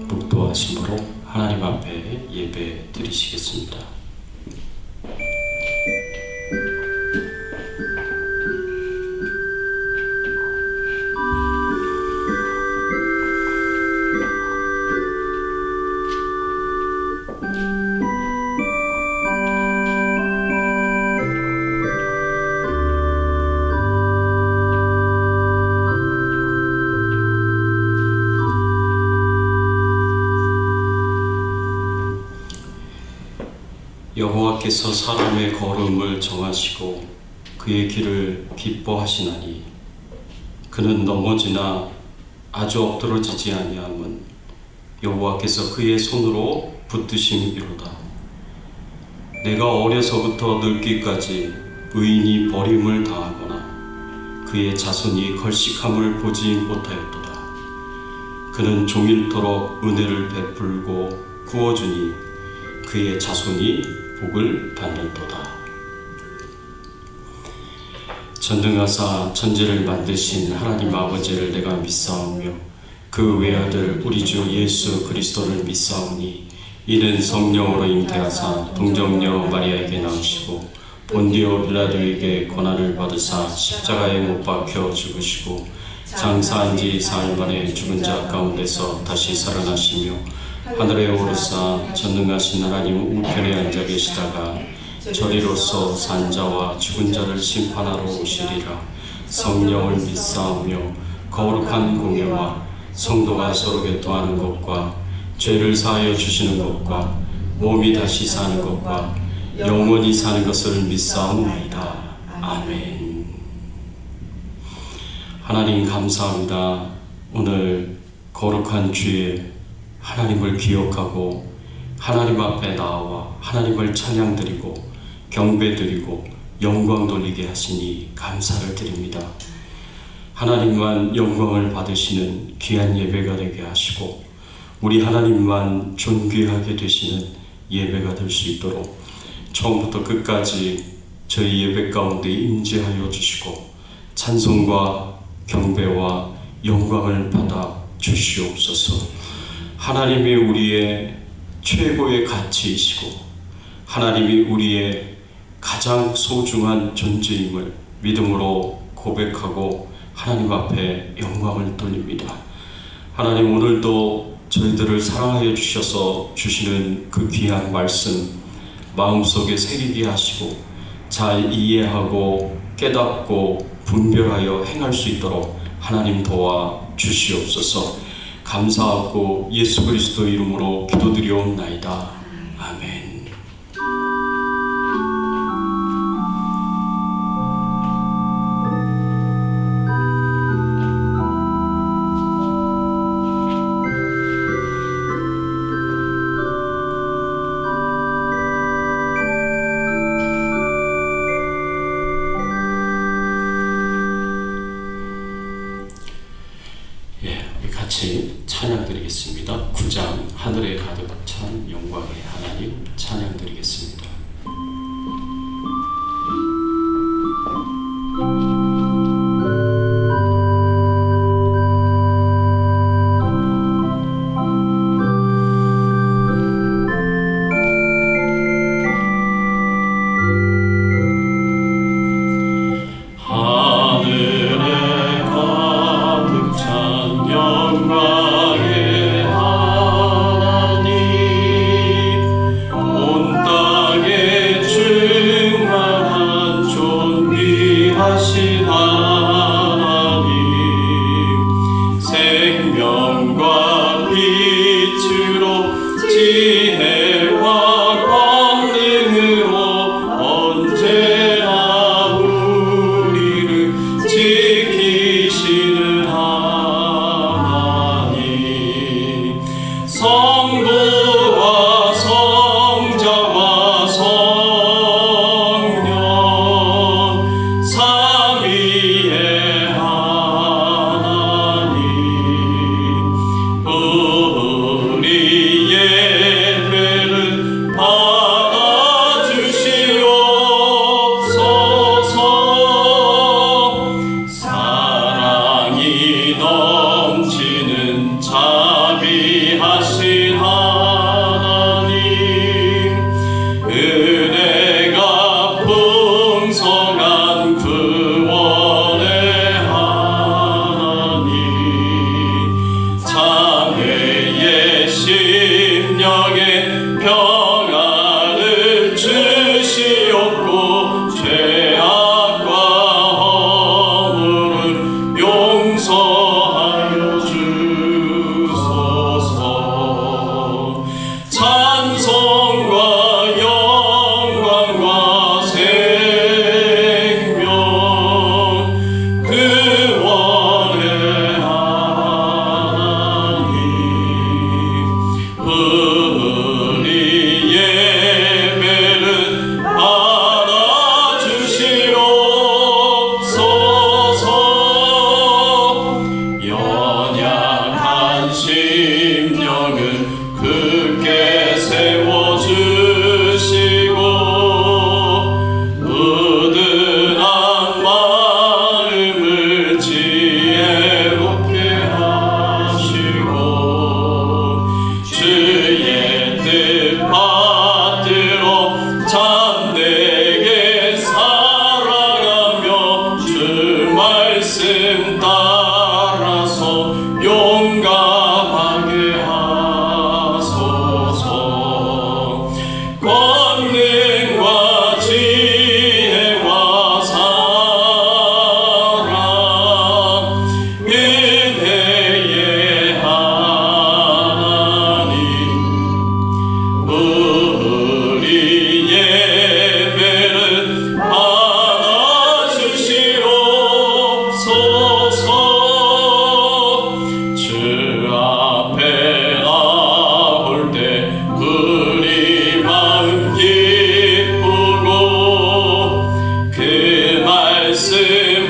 묵도하심으로 하나님 앞에 예배 드리시겠습니다. 여호와께서 사람의 걸음을 정하시고 그의 길을 기뻐하시나니 그는 넘어지나 아주 엎드러지지 아니함은 여호와께서 그의 손으로 붙드심이로다. 내가 어려서부터 늙기까지 의인이 버림을 당하거나 그의 자손이 걸식함을 보지 못하였도다. 그는 종일토록 은혜를 베풀고 구워주니 그의 자손이 복을 받는도다. 전능하사 천지를 만드신 하나님 아버지를 내가 믿사오며 그 외아들 우리 주 예수 그리스도를 믿사오니 이는 성령으로 잉태하사 동정녀 마리아에게 나오시고 본디오 빌라도에게 고난을 받으사 십자가에 못 박혀 죽으시고 장사한 지 사흘 만에 죽은 자 가운데서 다시 살아나시며 하늘에 오르사 전능하신 하나님 우편에 앉아 계시다가 저리로서 산 자와 죽은 자를 심판하러 오시리라. 성령을 믿사오며 거룩한 공예와 성도가 서로 교통하는 것과 죄를 사하여 주시는 것과 몸이 다시 사는 것과 영원히 사는 것을 믿사옵나이다. 아멘. 하나님 감사합니다. 오늘 거룩한 주에 하나님을 기억하고 하나님 앞에 나와 하나님을 찬양드리고 경배드리고 영광 돌리게 하시니 감사를 드립니다. 하나님만 영광을 받으시는 귀한 예배가 되게 하시고 우리 하나님만 존귀하게 되시는 예배가 될 수 있도록 처음부터 끝까지 저희 예배 가운데 임재하여 주시고 찬송과 경배와 영광을 받아 주시옵소서. 하나님이 우리의 최고의 가치이시고 하나님이 우리의 가장 소중한 존재임을 믿음으로 고백하고 하나님 앞에 영광을 돌립니다. 하나님 오늘도 저희들을 사랑하여 주셔서 주시는 그 귀한 말씀 마음속에 새기게 하시고 잘 이해하고 깨닫고 분별하여 행할 수 있도록 하나님 도와 주시옵소서. 감사하고 예수 그리스도 이름으로 기도드리옵나이다. 아멘. 같이 찬양 드리겠습니다. 9장 하늘에 가득 찬 영광의 하나님 찬양 드리겠습니다. 넘치는 자비하심 우리 예배를 받아주시옵소서. 연약한 심령은 굳게 세워주시고 우둔한 마음을 지혜롭게 하시고 주의 뜻 받들어 참되게 살아가며 주 말씀 따라서 용감하게 하소서. 권능과 지혜와 사랑 은혜의 하나님 우리 예배를 받아주시옵소서. 주 앞에 나올 때 우리 마음 기쁘고 그 말씀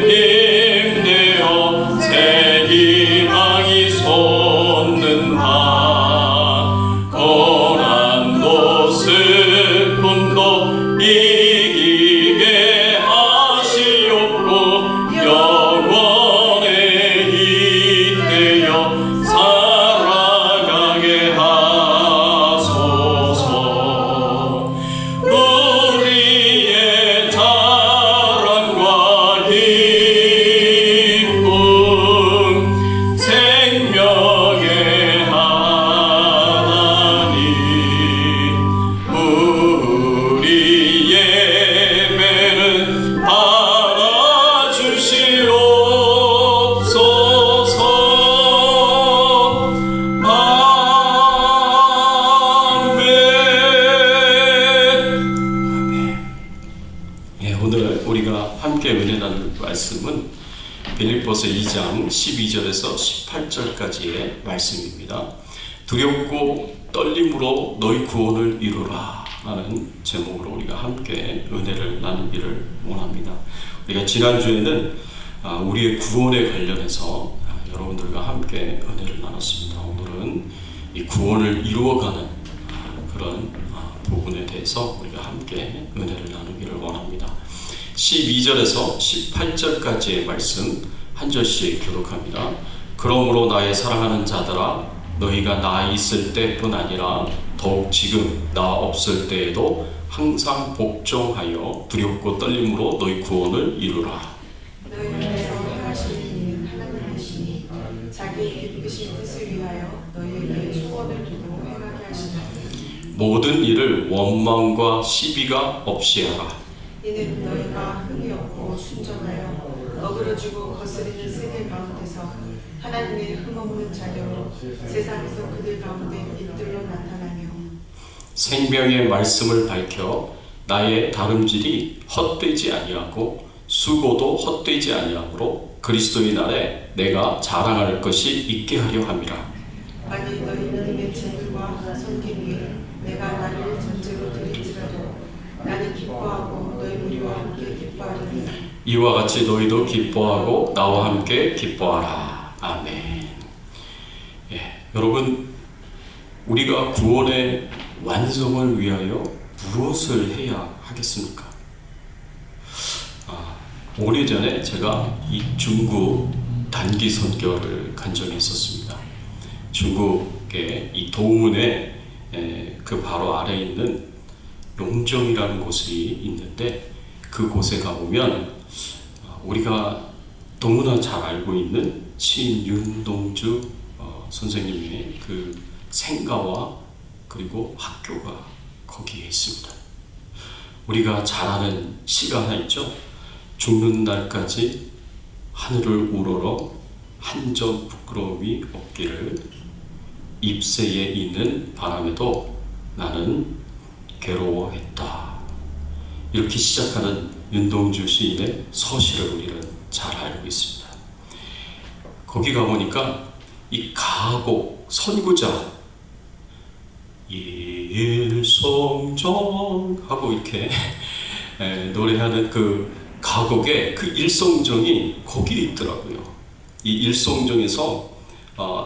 힘내어 새 희망이 솟는다. 고난도 슬픔도 이기게 하시옵고 영원에 잇대어 살아가게 하소서. 우리의 자랑과 기쁨 생명의 하나님 우리 예배를 받아주시옵소서. 아멘. 예, 오늘 우리가 함께 은혜 나눌 말씀은 빌립보서 2장 12절에서 18절까지의 말씀입니다. 두렵고 떨림으로 너희 구원을 이루라 라는 제목으로 우리가 함께 은혜를 나누기를 원합니다. 우리가 지난주에는 우리의 구원에 관련해서 여러분들과 함께 은혜를 나눴습니다. 오늘은 이 구원을 이루어가는 그런 부분에 대해서 우리가 함께 은혜를 나누기를 원합니다. 12절에서 18절까지의 말씀 한 절씩 교독합니다. 그러므로 나의 사랑하는 자들아 너희가 나 있을 때뿐 아니라 더욱 지금 나 없을 때에도 항상 복종하여 두렵고 떨림으로 너희 구원을 이루라. 너희에게서 행하시는 이는 하나님이시니 자기의 기쁘신 뜻을 위하여 너희에게 소원을 두고 행하게 하시나니 모든 일을 원망과 시비가 없이 하라. 이는 너희가 흠이 없고 순전하여 어그러지고 거스리는 세대 가운데서 하나님의 흠없는 자녀로 세상에서 그들 가운데 빛들로 나타나며 생명의 말씀을 밝혀 나의 다름질이 헛되지 아니하고 수고도 헛되지 아니하므로 그리스도의 날에 내가 자랑할 것이 있게 하려 함이라. 아니 너희 믿음의 재물과 섬김 위에 내가 나를 전제로 드릴지라도 나는 기뻐하고 너희 무리와 함께 기뻐하리니 이와 같이 너희도 기뻐하고 나와 함께 기뻐하라. 아멘. 예, 여러분 우리가 구원의 완성을 위하여 무엇을 해야 하겠습니까? 오래전에 제가 이 중국 단기 선교를 간 적이 있었습니다. 중국의 이 도문에 그 바로 아래에 있는 용정이라는 곳이 있는데 그곳에 가보면 우리가 너무나 잘 알고 있는 시인 윤동주 선생님의 그 생가와 그리고 학교가 거기에 있습니다. 우리가 잘 아는 시가 하나 있죠. 죽는 날까지 하늘을 우러러 한 점 부끄러움이 없기를 잎새에 있는 바람에도 나는 괴로워했다. 이렇게 시작하는 윤동주 시인의 서시를 우리는 잘 알고 있습니다. 거기 가보니까 이 가곡 선구자 일송정 하고 이렇게 노래하는 그 가곡의 그 일송정이 거기에 있더라고요. 이 일송정에서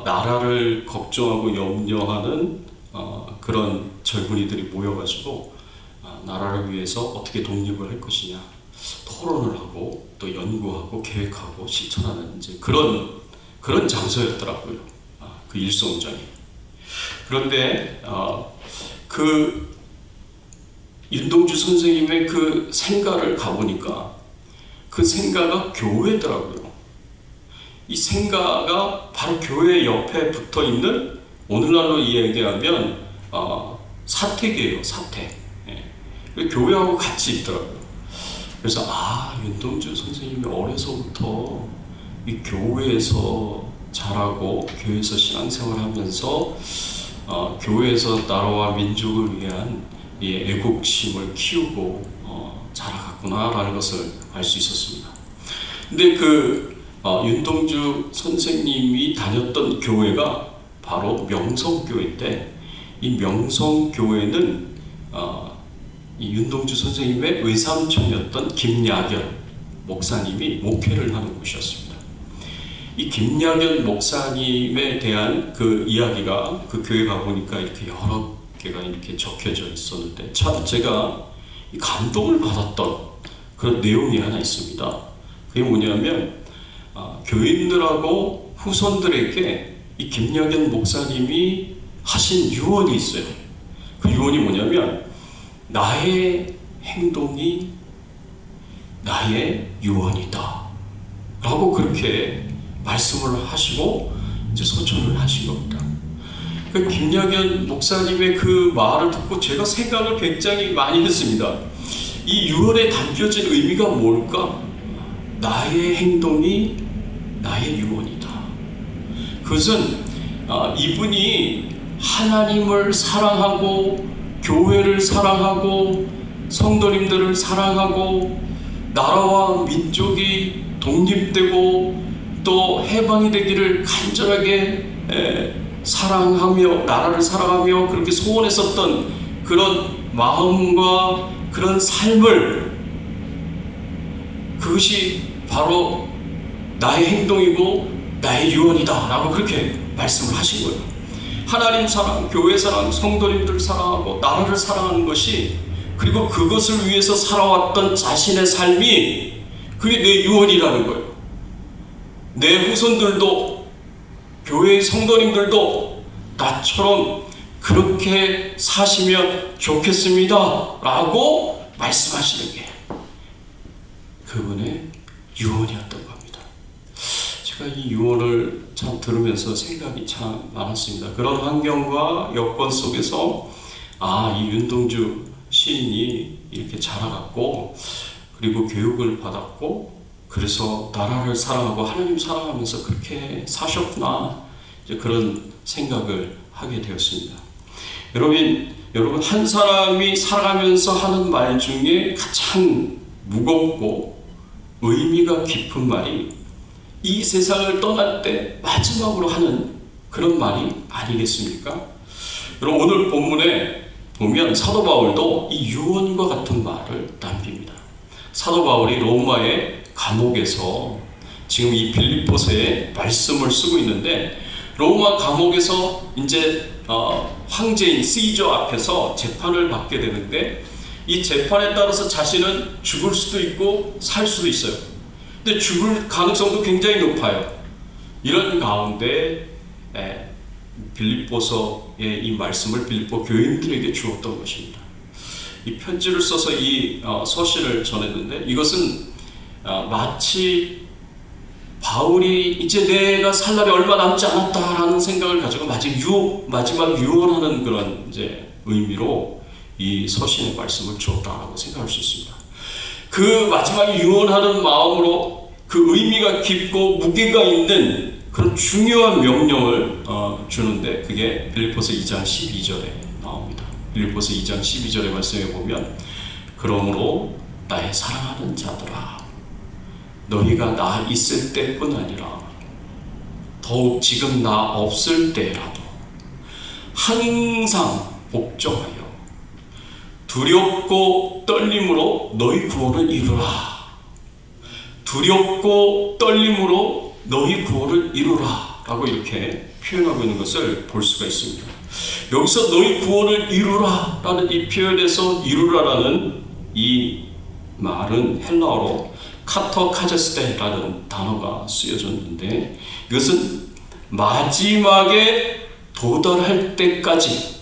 나라를 걱정하고 염려하는 그런 젊은이들이 모여가지고 나라를 위해서 어떻게 독립을 할 것이냐 토론을 하고 또 연구하고 계획하고 실천하는 이제 그런 장소였더라고요. 그 일송정이. 그런데 그 윤동주 선생님의 그 생가를 가보니까 그 생가가 교회더라고요. 이 생가가 바로 교회 옆에 붙어 있는 오늘날로 이야기하면 사택이에요. 사택. 교회하고 같이 있더라고요. 그래서 윤동주 선생님이 어려서부터 이 교회에서 자라고 교회에서 신앙생활하면서 교회에서 나라와 민족을 위한 이 애국심을 키우고 자라갔구나라는 것을 알 수 있었습니다. 근데 윤동주 선생님이 다녔던 교회가 바로 명성교회인데 이 명성교회는 이 윤동주 선생님의 외삼촌이었던 김야견 목사님이 목회를 하는 곳이었습니다. 이 김야견 목사님에 대한 그 이야기가 그 교회 가보니까 이렇게 여러 개가 이렇게 적혀져 있었는데 참 제가 감동을 받았던 그런 내용이 하나 있습니다. 그게 뭐냐면 교인들하고 후손들에게 이 김야견 목사님이 하신 유언이 있어요. 그 유언이 뭐냐면 나의 행동이 나의 유언이다 라고 그렇게 말씀을 하시고 이제 소천을 하신 겁니다. 그 김야견 목사님의 그 말을 듣고 제가 생각을 굉장히 많이 했습니다. 이 유언에 담겨진 의미가 뭘까? 나의 행동이 나의 유언이다. 그것은 이분이 하나님을 사랑하고 교회를 사랑하고 성도님들을 사랑하고 나라와 민족이 독립되고 또 해방이 되기를 간절하게 사랑하며 나라를 사랑하며 그렇게 소원했었던 그런 마음과 그런 삶을 그것이 바로 나의 행동이고 나의 유언이다 라고 그렇게 말씀을 하신 거예요. 하나님 사랑, 교회 사랑, 성도님들 사랑하고 나라를 사랑하는 것이 그리고 그것을 위해서 살아왔던 자신의 삶이 그게 내 유언이라는 거예요. 내 후손들도 교회의 성도님들도 나처럼 그렇게 사시면 좋겠습니다 라고 말씀하시는 게 그분의 유언이었던 겁니다. 제가 이 유언을 참 들으면서 생각이 참 많았습니다. 그런 환경과 여건 속에서 이 윤동주 시인이 이렇게 자라갔고 그리고 교육을 받았고 그래서 나라를 사랑하고 하나님 사랑하면서 그렇게 사셨구나 이제 그런 생각을 하게 되었습니다. 여러분 한 사람이 살아가면서 하는 말 중에 가장 무겁고 의미가 깊은 말이 이 세상을 떠날 때 마지막으로 하는 그런 말이 아니겠습니까? 여러분 오늘 본문에 보면 사도 바울도 이 유언과 같은 말을 남깁니다. 사도 바울이 로마의 감옥에서 지금 이 빌립보서에 말씀을 쓰고 있는데 로마 감옥에서 이제 황제인 시저 앞에서 재판을 받게 되는데 이 재판에 따라서 자신은 죽을 수도 있고 살 수도 있어요. 근데 죽을 가능성도 굉장히 높아요. 이런 가운데 빌립보서의 이 말씀을 빌립보 교인들에게 주었던 것입니다. 이 편지를 써서 이 서신을 전했는데 이것은 마치 바울이 이제 내가 살 날이 얼마 남지 않았다라는 생각을 가지고 마지막 유언하는 그런 이제 의미로 이 서신의 말씀을 주었다라고 생각할 수 있습니다. 그 마지막 유언하는 마음으로 그 의미가 깊고 무게가 있는 그런 중요한 명령을 주는데 그게 빌립보서 2장 12절에 나옵니다. 빌립보서 2장 12절의 말씀에 보면 그러므로 나의 사랑하는 자들아 너희가 나 있을 때뿐 아니라 더욱 지금 나 없을 때라도 항상 복종하여 두렵고 떨림으로 너희 구원을 이루라. 두렵고 떨림으로 너희 구원을 이루라 라고 이렇게 표현하고 있는 것을 볼 수가 있습니다. 여기서 너희 구원을 이루라 라는 이 표현에서 이루라라는 이 말은 헬라어로 카터카제스테라는 단어가 쓰여졌는데, 이것은 마지막에 도달할 때까지,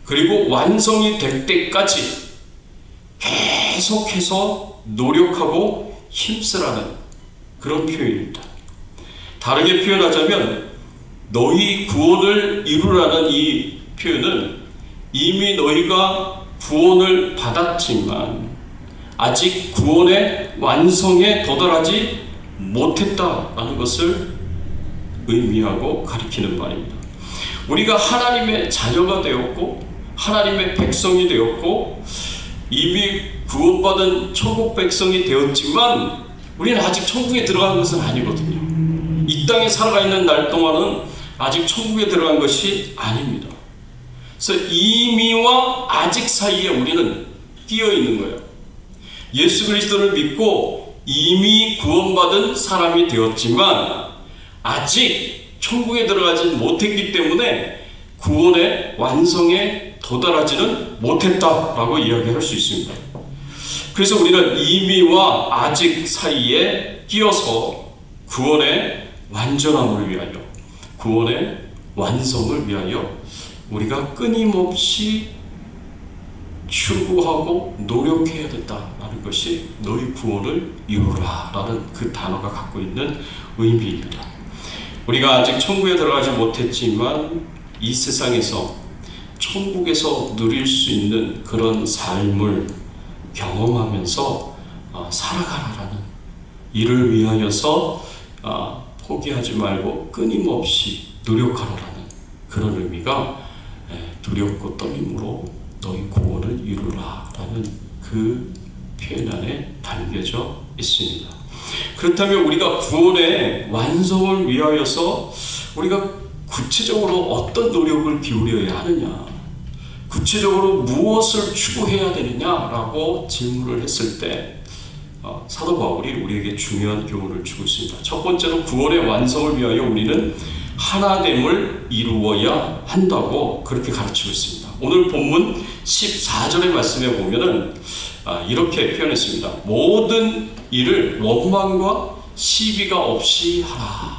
그리고 완성이 될 때까지 계속해서 노력하고 힘쓰라는 그런 표현입니다. 다르게 표현하자면 너희 구원을 이루라는 이 표현은 이미 너희가 구원을 받았지만 아직 구원의 완성에 도달하지 못했다라는 것을 의미하고 가리키는 말입니다. 우리가 하나님의 자녀가 되었고 하나님의 백성이 되었고 이미 구원받은 천국 백성이 되었지만 우리는 아직 천국에 들어간 것은 아니거든요. 이 땅에 살아가 있는 날 동안은 아직 천국에 들어간 것이 아닙니다. 그래서 이미와 아직 사이에 우리는 끼어 있는 거예요. 예수 그리스도를 믿고 이미 구원받은 사람이 되었지만 아직 천국에 들어가지 못했기 때문에 구원의 완성에 도달하지는 못했다라고 이야기할 수 있습니다. 그래서 우리는 이미와 아직 사이에 끼어서 구원의 완전함을 위하여, 구원의 완성을 위하여 우리가 끊임없이 추구하고 노력해야 된다라는 것이 너희 구원을 이루라 라는 그 단어가 갖고 있는 의미입니다. 우리가 아직 천국에 들어가지 못했지만 이 세상에서 천국에서 누릴 수 있는 그런 삶을 경험하면서 살아가라라는 이를 위하여서 포기하지 말고 끊임없이 노력하라라는 그런 의미가 두렵고 떨림으로 너희 구원을 이루라라는 그 표현 안에 담겨져 있습니다. 그렇다면 우리가 구원의 완성을 위하여서 우리가 구체적으로 어떤 노력을 기울여야 하느냐, 구체적으로 무엇을 추구해야 되느냐라고 질문을 했을 때 사도 바울이 우리에게 중요한 교훈을 주고 있습니다. 첫 번째로 구원의 완성을 위하여 우리는 하나됨을 이루어야 한다고 그렇게 가르치고 있습니다. 오늘 본문 14절의 말씀에 보면은 이렇게 표현했습니다. 모든 일을 원망과 시비가 없이 하라.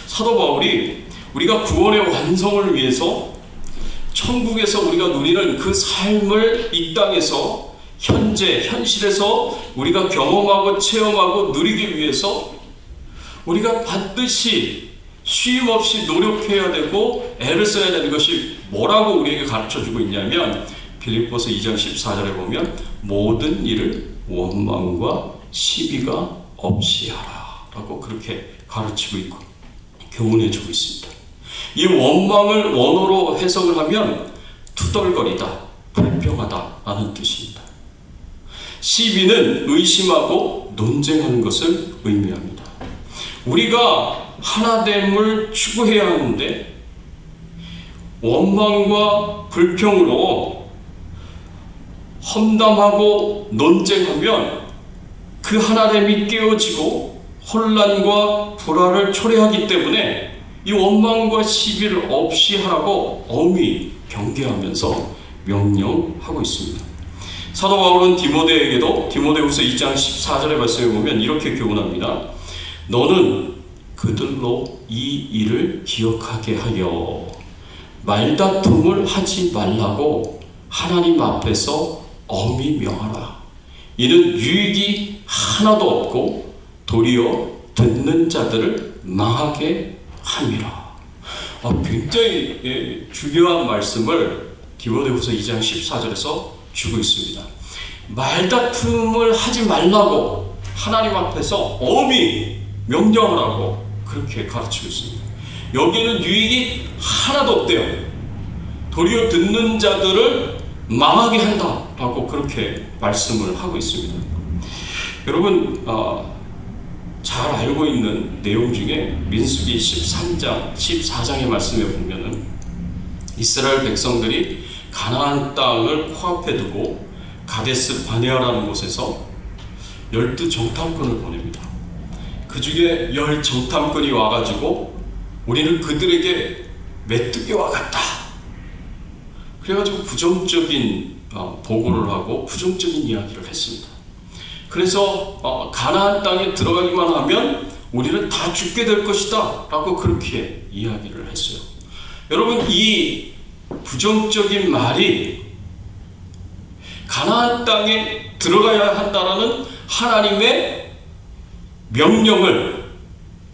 사도 바울이 우리가 구원의 완성을 위해서 천국에서 우리가 누리는 그 삶을 이 땅에서 현실에서 우리가 경험하고 체험하고 누리기 위해서 우리가 반드시 쉼 없이 노력해야 되고 애를 써야 되는 것이 뭐라고 우리에게 가르쳐주고 있냐면 빌립보서 2장 14절에 보면 모든 일을 원망과 시비가 없이 하라 라고 그렇게 가르치고 있고 교훈해주고 있습니다. 이 원망을 원어로 해석을 하면 투덜거리다, 불평하다 라는 뜻입니다. 시비는 의심하고 논쟁하는 것을 의미합니다. 우리가 하나됨을 추구해야 하는데 원망과 불평으로 험담하고 논쟁하면 그 하나됨이 깨어지고 혼란과 불화를 초래하기 때문에 이 원망과 시비를 없이 하라고 엄히 경계하면서 명령하고 있습니다. 사도 바울은 디모데에게도 디모데후서 2장 14절의 말씀에 보면 이렇게 교훈합니다. 너는 그들로 이 일을 기억하게 하여 말다툼을 하지 말라고 하나님 앞에서 엄히 명하라. 이는 유익이 하나도 없고 도리어 듣는 자들을 망하게 함이라. 굉장히 중요한 말씀을 디모데후서 2장 14절에서 주고 있습니다. 말다툼을 하지 말라고 하나님 앞에서 엄히 명령하라고 그렇게 가르치고 있습니다. 여기에는 유익이 하나도 없대요. 도리어 듣는 자들을 망하게 한다라고 그렇게 말씀을 하고 있습니다. 여러분 잘 알고 있는 내용 중에 민수기 13장 14장의 말씀에 보면은 이스라엘 백성들이 가나안 땅을 코앞에 두고 가데스 바네아라는 곳에서 12정탐꾼을 보냅니다. 그 중에 10정탐꾼이 와가지고 우리는 그들에게 메뚜기와 같다. 그래가지고 부정적인 보고를 하고 부정적인 이야기를 했습니다. 그래서 가나안 땅에 들어가기만 하면 우리는 다 죽게 될 것이다 라고 그렇게 이야기를 했어요. 여러분, 이 부정적인 말이 가나안 땅에 들어가야 한다라는 하나님의 명령을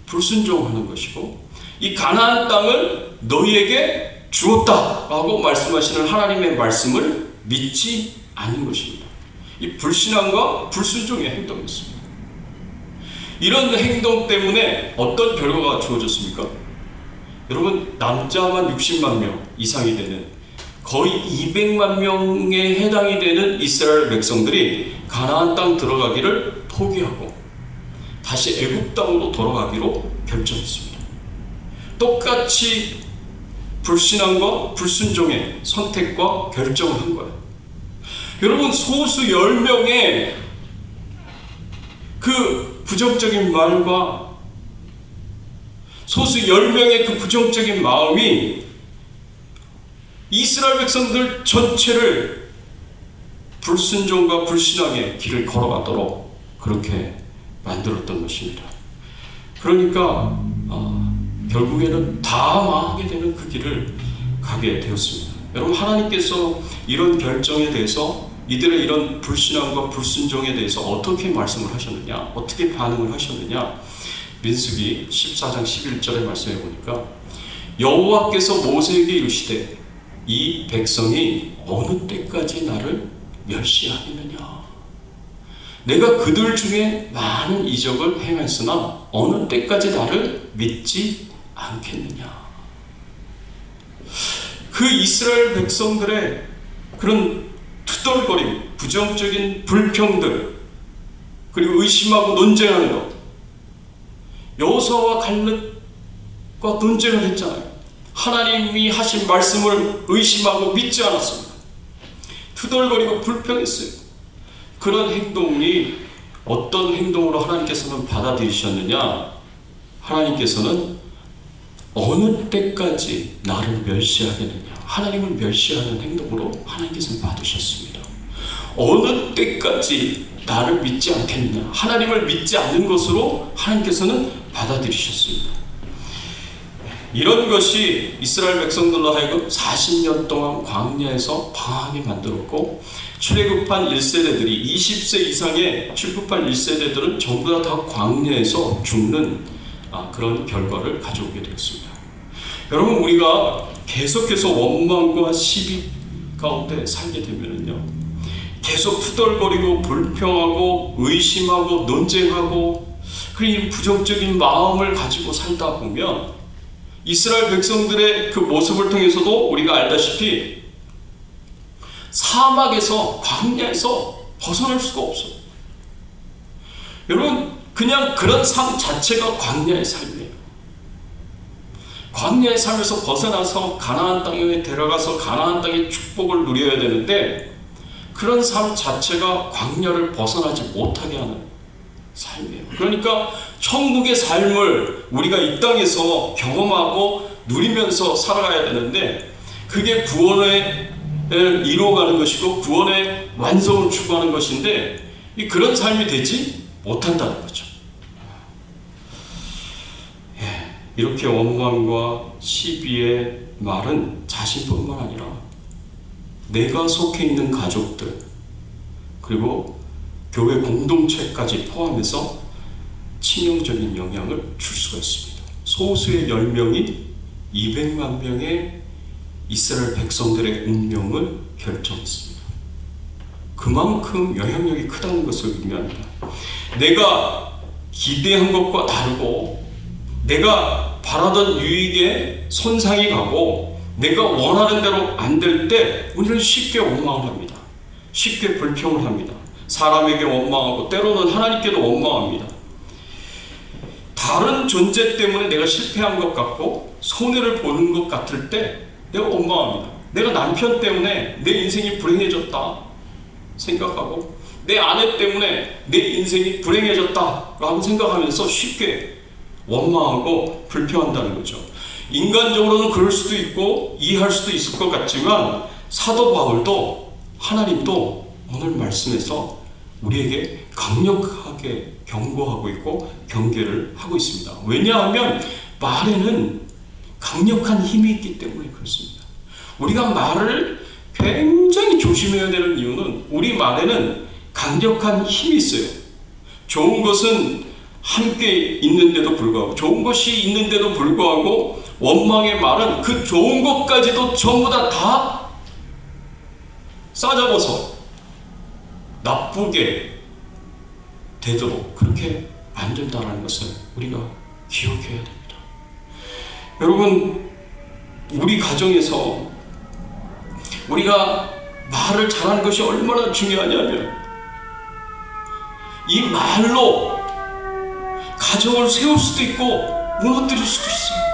불순종하는 것이고, 이 가나안 땅을 너희에게 주었다라고 말씀하시는 하나님의 말씀을 믿지 않는 것입니다. 이 불신앙과 불순종의 행동이었습니다. 이런 행동 때문에 어떤 결과가 주어졌습니까? 여러분, 남자만 60만 명 이상이 되는 거의 200만 명에 해당이 되는 이스라엘 백성들이 가나안 땅 들어가기를 포기하고 다시 애굽 땅으로 돌아가기로 결정했습니다. 똑같이 불신앙과 불순종의 선택과 결정을 한 거예요. 여러분, 소수 10명의 그 부정적인 말과 소수 10명의 그 부정적인 마음이 이스라엘 백성들 전체를 불순종과 불신앙의 길을 걸어가도록 그렇게 만들었던 것입니다. 그러니까 결국에는 다 망하게 되는 그 길을 가게 되었습니다. 여러분, 하나님께서 이런 결정에 대해서, 이들의 이런 불신앙과 불순종에 대해서 어떻게 말씀을 하셨느냐, 어떻게 반응을 하셨느냐, 민수기 14장 11절의 말씀에 보니까 여호와께서 모세에게 이르시되 이 백성이 어느 때까지 나를 멸시하겠느냐, 내가 그들 중에 많은 이적을 행했으나 어느 때까지 나를 믿지 않겠느냐. 그 이스라엘 백성들의 그런 투덜거림, 부정적인 불평들, 그리고 의심하고 논쟁하는 것, 여호수아와 갈렙과 논쟁을 했잖아요. 하나님이 하신 말씀을 의심하고 믿지 않았습니다. 투덜거리고 불평했어요. 그런 행동이 어떤 행동으로 하나님께서는 받아들이셨느냐? 하나님께서는 어느 때까지 나를 멸시하겠느냐? 하나님을 멸시하는 행동으로 하나님께서는 받으셨습니다. 어느 때까지 나를 믿지 않겠느냐? 하나님을 믿지 않는 것으로 하나님께서는 받아들이셨습니다. 이런 것이 이스라엘 백성들로 하여금 40년 동안 광야에서 방황하게 만들었고, 출애굽한 1세대들이 20세 이상의 출애굽한 1세대들은 전부 다 광야에서 죽는 그런 결과를 가져오게 되었습니다. 여러분, 우리가 계속해서 원망과 시비 가운데 살게 되면요, 계속 투덜거리고 불평하고 의심하고 논쟁하고 그리고 부정적인 마음을 가지고 살다 보면 이스라엘 백성들의 그 모습을 통해서도 우리가 알다시피 사막에서, 광야에서 벗어날 수가 없어요. 여러분, 그냥 그런 삶 자체가 광야의 삶이에요. 광야의 삶에서 벗어나서 가나안 땅에 들어가서 가나안 땅의 축복을 누려야 되는데, 그런 삶 자체가 광야를 벗어나지 못하게 하는 삶이에요. 그러니까 천국의 삶을 우리가 이 땅에서 경험하고 누리면서 살아가야 되는데, 그게 구원을 이루어가는 것이고 구원의 완성을 추구하는 것인데, 그런 삶이 되지 못한다는 거죠. 이렇게 원망과 시비의 말은 자신뿐만 아니라 내가 속해 있는 가족들, 그리고 교회 공동체까지 포함해서 치명적인 영향을 줄 수가 있습니다. 소수의 10명이 200만 명의 이스라엘 백성들의 운명을 결정했습니다. 그만큼 영향력이 크다는 것을 의미합니다. 내가 기대한 것과 다르고, 내가 바라던 유익에 손상이 가고, 내가 원하는 대로 안 될 때 우리는 쉽게 원망을 합니다. 쉽게 불평을 합니다. 사람에게 원망하고 때로는 하나님께도 원망합니다. 다른 존재 때문에 내가 실패한 것 같고 손해를 보는 것 같을 때 내가 원망합니다. 내가 남편 때문에 내 인생이 불행해졌다 생각하고, 내 아내 때문에 내 인생이 불행해졌다라고 생각하면서 쉽게 원망하고 불평한다는 거죠. 인간적으로는 그럴 수도 있고 이해할 수도 있을 것 같지만, 사도 바울도 하나님도 오늘 말씀에서 우리에게 강력하게 경고하고 있고 경계를 하고 있습니다. 왜냐하면 말에는 강력한 힘이 있기 때문에 그렇습니다. 우리가 말을 굉장히 조심해야 되는 이유는 우리 말에는 강력한 힘이 있어요. 좋은 것은 함께 있는데도 불구하고, 좋은 것이 있는데도 불구하고 원망의 말은 그 좋은 것까지도 전부 다 싸잡아서 나쁘게 되도록 그렇게 만든다는 것을 우리가 기억해야 됩니다. 여러분, 우리 가정에서 우리가 말을 잘하는 것이 얼마나 중요하냐면, 이 말로 가정을 세울 수도 있고 무너뜨릴 수도 있어요.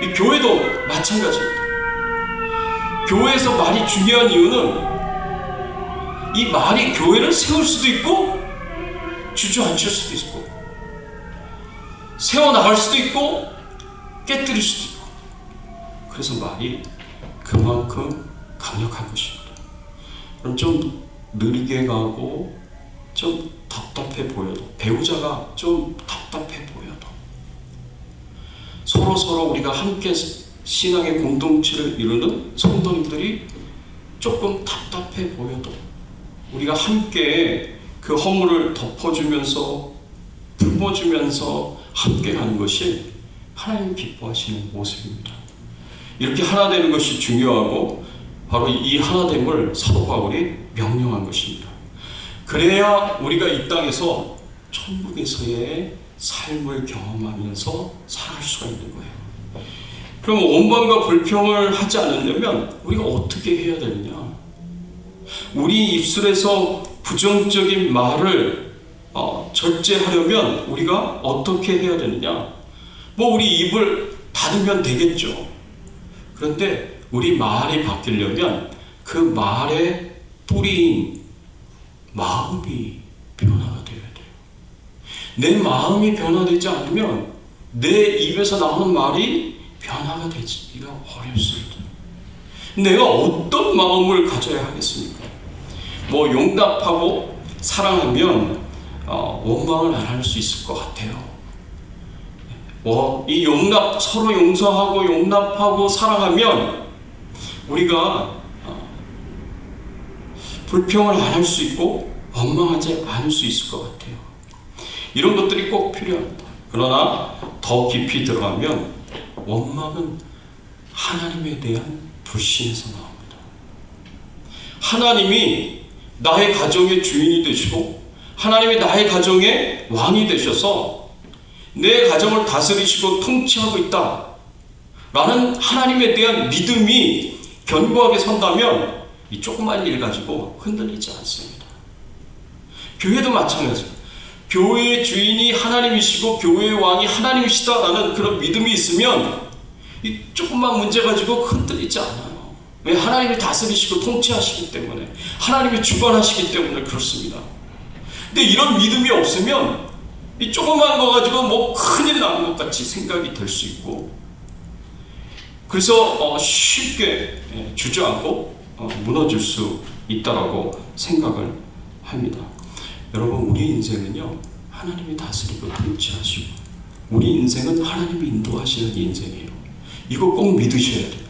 이 교회도 마찬가지입니다. 교회에서 말이 중요한 이유는 이 말이 교회를 세울 수도 있고 주저앉힐 수도 있고, 세워나갈 수도 있고 깨뜨릴 수도 있고, 그래서 말이 그만큼 강력한 것입니다. 그럼 좀 느리게 가고 좀 답답해 보여도, 배우자가 좀 답답해 보여도, 서로 우리가 함께 신앙의 공동체를 이루는 성도님들이 조금 답답해 보여도 우리가 함께 그 허물을 덮어주면서 품어주면서 함께 가는 것이 하나님 기뻐하시는 모습입니다. 이렇게 하나 되는 것이 중요하고, 바로 이 하나됨을 사도 바울이 명령한 것입니다. 그래야 우리가 이 땅에서 천국에서의 삶을 경험하면서 살아갈 수가 있는 거예요. 그럼 원망과 불평을 하지 않으려면 우리가 어떻게 해야 되느냐? 우리 입술에서 부정적인 말을 절제하려면 우리가 어떻게 해야 되느냐? 우리 입을 닫으면 되겠죠. 그런데 우리 말이 바뀌려면 그 말의 뿌리인 마음이 변화가 되어야 돼요. 내 마음이 변화되지 않으면 내 입에서 나오는 말이 변화가 되기가 어렵습니다. 내가 어떤 마음을 가져야 하겠습니까? 용납하고 사랑하면 원망을 안 할 수 있을 것 같아요. 이 서로 용서하고 용납하고 사랑하면 우리가 불평을 안 할 수 있고 원망하지 않을 수 있을 것 같아요. 이런 것들이 꼭 필요합니다. 그러나 더 깊이 들어가면 원망은 하나님에 대한 불신에서 나옵니다. 하나님이 나의 가정의 주인이 되시고 하나님이 나의 가정의 왕이 되셔서 내 가정을 다스리시고 통치하고 있다 라는 하나님에 대한 믿음이 견고하게 선다면 이 조그만 일 가지고 흔들리지 않습니다. 교회도 마찬가지입니다. 교회의 주인이 하나님이시고 교회의 왕이 하나님이시다라는 그런 믿음이 있으면 이 조그만 문제 가지고 흔들리지 않아요. 왜? 하나님이 다스리시고 통치하시기 때문에, 하나님이 주관하시기 때문에 그렇습니다. 근데 이런 믿음이 없으면 이 조그만 거 가지고 큰일 나는 것 같이 생각이 될 수 있고, 그래서 쉽게 주저앉고 무너질 수 있다라고 생각을 합니다. 여러분, 우리 인생은요, 하나님이 다스리고 통치하시고 우리 인생은 하나님이 인도하시는 인생이에요. 이거 꼭 믿으셔야 됩니다.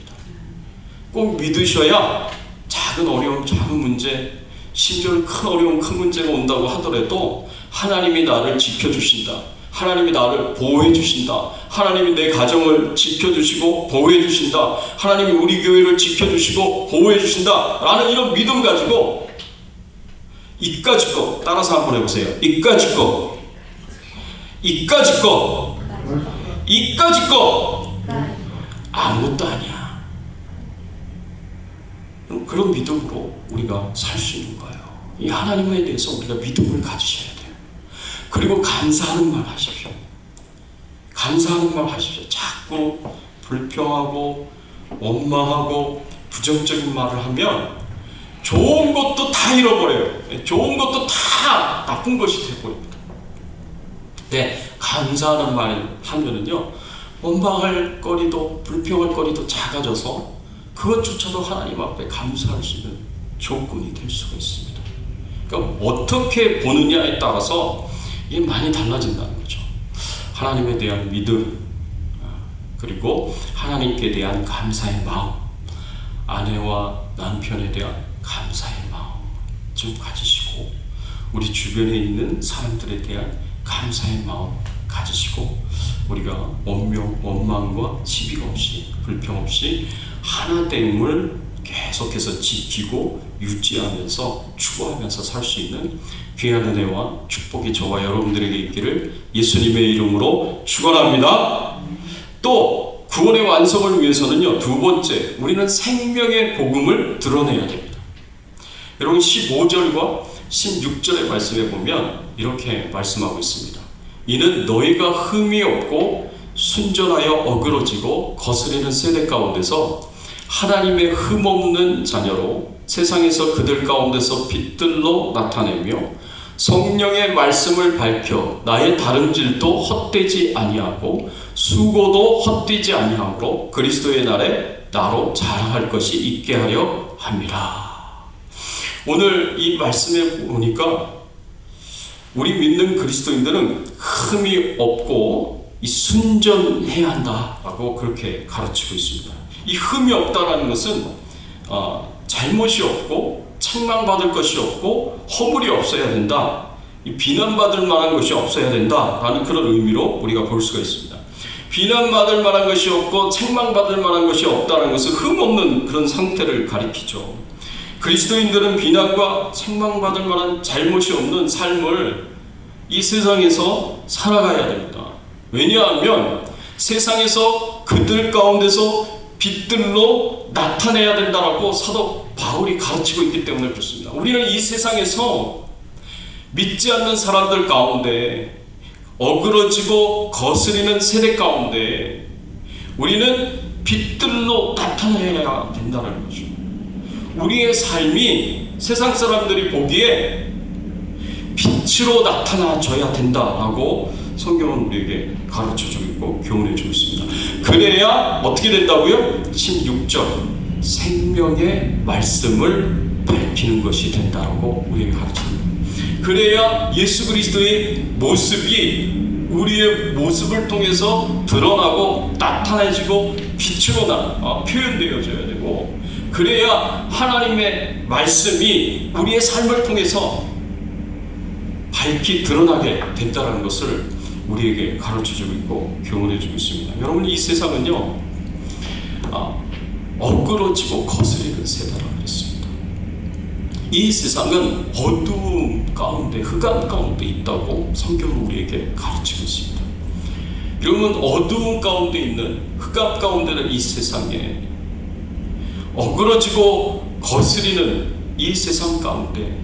꼭 믿으셔야 작은 어려움, 작은 문제, 심지어 큰 어려움, 큰 문제가 온다고 하더라도 하나님이 나를 지켜주신다, 하나님이 나를 보호해주신다, 하나님이 내 가정을 지켜주시고 보호해주신다, 하나님이 우리 교회를 지켜주시고 보호해주신다 라는 이런 믿음 가지고 이까짓 거 따라서 한번 해보세요. 이까짓 거, 이까짓 거, 이까짓 거 아무것도 아니야. 그런 믿음으로 우리가 살 수 있는 거예요. 이 하나님에 대해서 우리가 믿음을 가지셔야 돼요. 그리고 감사하는 말 하십시오. 감사하는 말 하십시오. 자꾸 불평하고 원망하고 부정적인 말을 하면 좋은 것도 다 잃어버려요. 좋은 것도 다 나쁜 것이 되어버립니다. 네, 감사하는 말을 하면은요, 원망할 거리도 불평할 거리도 작아져서 그것조차도 하나님 앞에 감사할 수 있는 조건이 될 수가 있습니다. 그러니까 어떻게 보느냐에 따라서 이게 많이 달라진다는 거죠. 하나님에 대한 믿음, 그리고 하나님께 대한 감사의 마음, 아내와 남편에 대한 감사의 마음 좀 가지시고, 우리 주변에 있는 사람들에 대한 감사의 마음 가지시고, 우리가 원망과 시비가 없이 불평 없이 하나됨을 계속해서 지키고 유지하면서 추구하면서 살 수 있는 귀한 은혜와 축복이 저와 여러분들에게 있기를 예수님의 이름으로 축원합니다. 또 구원의 완성을 위해서는요, 두 번째, 우리는 생명의 복음을 드러내야 됩니다. 여러분 15절과 16절의 말씀에 보면 이렇게 말씀하고 있습니다. 이는 너희가 흠이 없고 순전하여 어그러지고 거스리는 세대 가운데서 하나님의 흠없는 자녀로 세상에서 그들 가운데서 빛들로 나타내며 성령의 말씀을 밝혀 나의 다름질도 헛되지 아니하고 수고도 헛되지 아니하므로 그리스도의 날에 나로 자랑할 것이 있게 하려 함이라. 오늘 이 말씀에 보니까 우리 믿는 그리스도인들은 흠이 없고 이 순전해야 한다라고 그렇게 가르치고 있습니다. 이 흠이 없다라는 것은 잘못이 없고 책망받을 것이 없고 허물이 없어야 된다, 비난받을 만한 것이 없어야 된다라는 그런 의미로 우리가 볼 수가 있습니다. 비난받을 만한 것이 없고 책망받을 만한 것이 없다는 것은 흠 없는 그런 상태를 가리키죠. 그리스도인들은 비난과 책망받을 만한 잘못이 없는 삶을 이 세상에서 살아가야 됩니다. 왜냐하면 세상에서 그들 가운데서 빛들로 나타내야 된다라고 사도 바울이 가르치고 있기 때문에 그렇습니다. 우리는 이 세상에서 믿지 않는 사람들 가운데, 어그러지고 거스리는 세대 가운데 우리는 빛들로 나타내야 된다는 거죠. 우리의 삶이 세상 사람들이 보기에 빛으로 나타나줘야 된다라고 성경은 우리에게 가르쳐주고 있고 교훈해주고 있습니다. 그래야 어떻게 된다고요? 16절, 생명의 말씀을 밝히는 것이 된다라고 우리에게 가르칩니다. 그래야 예수 그리스도의 모습이 우리의 모습을 통해서 드러나고 나타내지고 빛으로 표현되어져야 되고, 그래야 하나님의 말씀이 우리의 삶을 통해서 밝히 드러나게 된다는 것을 우리에게 가르쳐주고 있고 교훈해주고 있습니다. 여러분, 이 세상은요, 어그러지고 거스리는 세대라고 했습니다. 이 세상은 어두움 가운데, 흑암 가운데 있다고 성경은 우리에게 가르치고 있습니다. 여러분, 어두움 가운데 있는, 흑암 가운데 있는 이 세상에 어그러지고 거스리는 이 세상 가운데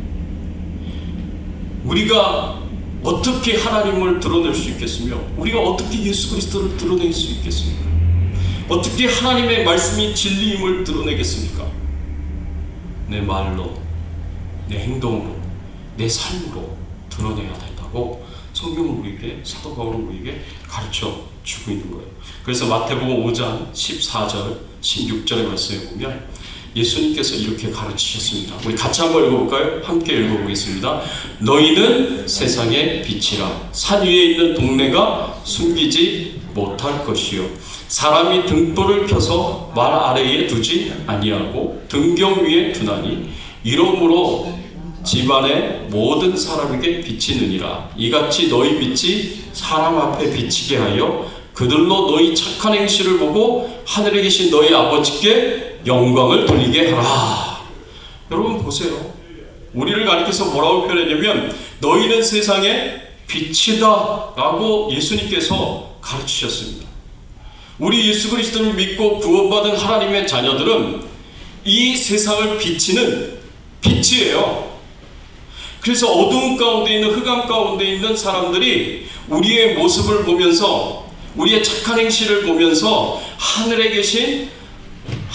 우리가 어떻게 하나님을 드러낼 수 있겠으며, 우리가 어떻게 예수 그리스도를 드러낼 수 있겠습니까? 어떻게 하나님의 말씀이 진리임을 드러내겠습니까? 내 말로, 내 행동으로, 내 삶으로 드러내야 된다고 성경은 우리에게, 사도 바울은 우리에게 가르쳐 주고 있는 거예요. 그래서 마태복음 5장 14절 16절의 말씀에 보면 예수님께서 이렇게 가르치셨습니다. 우리 같이 한번 읽어볼까요? 함께 읽어보겠습니다. 너희는 세상의 빛이라. 산 위에 있는 동네가 숨기지 못할 것이요, 사람이 등불을 켜서 말 아래에 두지 아니하고 등경 위에 두나니 이러므로 집안의 모든 사람에게 비치느니라. 이같이 너희 빛이 사람 앞에 비치게 하여 그들로 너희 착한 행실을 보고 하늘에 계신 너희 아버지께 영광을 돌리게 하라. 여러분 보세요. 우리를 가리켜서 뭐라고 표현했냐면 너희는 세상의 빛이다 라고 예수님께서 가르치셨습니다. 우리 예수 그리스도를 믿고 구원받은 하나님의 자녀들은 이 세상을 비치는 빛이에요. 그래서 어두운 가운데 있는, 흑암 가운데 있는 사람들이 우리의 모습을 보면서, 우리의 착한 행실을 보면서 하늘에 계신